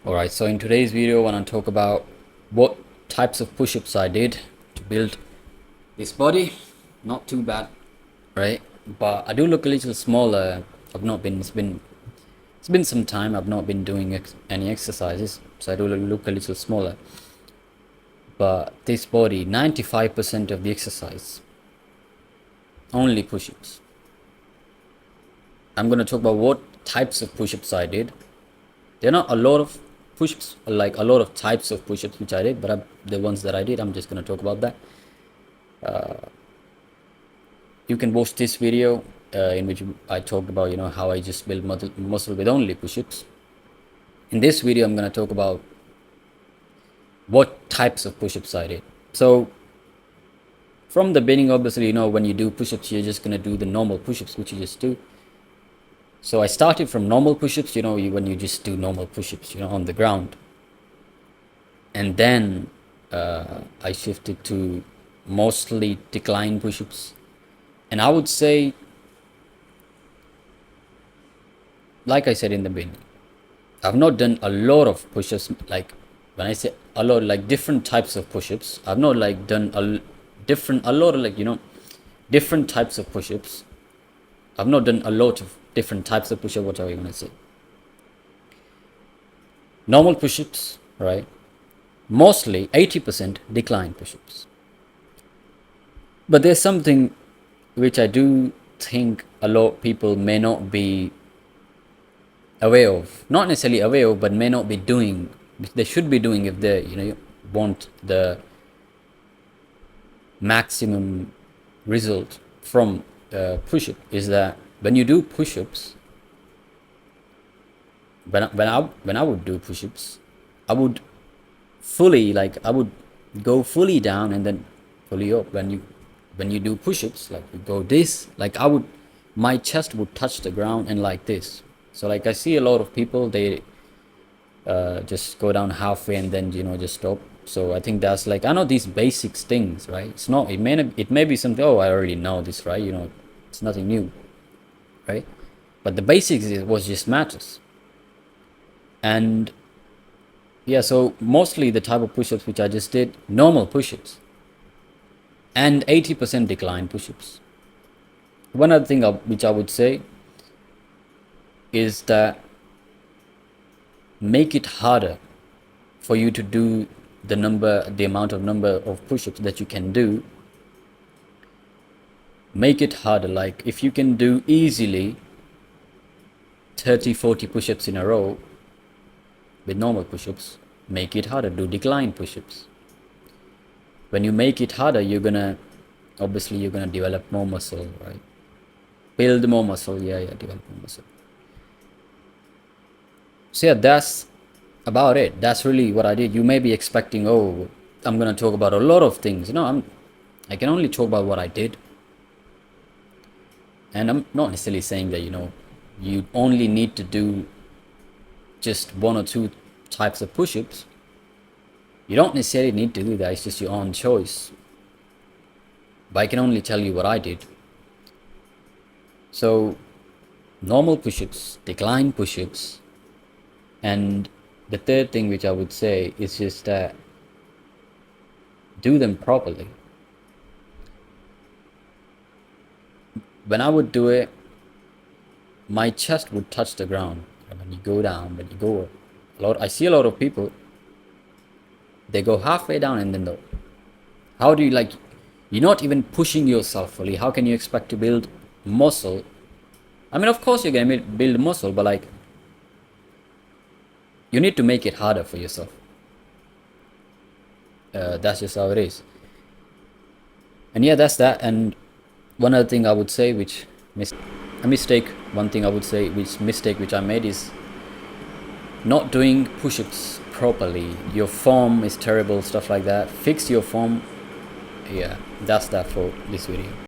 Alright, so in today's video I want to talk about what types of push-ups I did to build this body. Not too bad, right? But I do look a little smaller. It's been some time I've not been doing any exercises, so I do look a little smaller. But this body, 95% of the exercise, only push-ups. I'm going to talk about what types of push-ups I did. There are not a lot of push-ups, like a lot of types of push-ups which I did, but the ones that I did, I'm just going to talk about that. You can watch this video in which I talked about, how I just build muscle with only push-ups. In this video, I'm going to talk about what types of push-ups I did. So from the beginning, obviously, when you do push-ups, you're just going to do the normal push-ups, which you just do. So I started from normal push-ups, when you just do normal push-ups, on the ground. And then I shifted to mostly decline push-ups. And I would say, like I said in the beginning, I've not done a lot of push-ups. Like when I say a lot, like different types of push-ups, I've not like done a lot of different types of push-ups. I've not done a lot of different types of push-ups, whatever you want to say. Normal push-ups, right? Mostly 80% decline push-ups. But there's something which I do think a lot of people may not be aware of. Not necessarily aware of, but may not be doing. They should be doing if they, want the maximum result from push-up, is that when you do push-ups, when I would do push-ups, I would go fully down and then fully up. When you do push-ups, like you go this, like my chest would touch the ground and like this. So like I see a lot of people, they just go down halfway and then just stop. So I think that's I know these basic things, right? It may be something, oh, I already know this, right? It's nothing new, right? But the basics was just matters. And yeah, so mostly the type of push-ups which I just did, normal push-ups and 80% decline push-ups. One other thing which I would say is that make it harder for you to do the amount of push-ups that you can do. Make it harder. Like if you can do easily 30-40 push-ups in a row with normal push-ups, make it harder. Do decline push-ups. When you make it harder, you're gonna develop more muscle, right? Build more muscle. Develop more muscle. So yeah, that's about it. That's really what I did. You may be expecting, oh, I'm gonna talk about a lot of things. I can only talk about what I did. And I'm not necessarily saying that, you only need to do just one or two types of push-ups. You don't necessarily need to do that. It's just your own choice. But I can only tell you what I did. So normal push-ups, decline push-ups, and the third thing which I would say is just that do them properly. When I would do it, my chest would touch the ground. When you go down, when you go I see a lot of people, they go halfway down and then how do you you're not even pushing yourself fully. How can you expect to build muscle? I mean, of course you're going to build muscle, but you need to make it harder for yourself. That's just how it is. And yeah, that's that. And one other thing I would say, mistake which I made is not doing push-ups properly. Your form is terrible, stuff like that. Fix your form. Yeah, that's that for this video.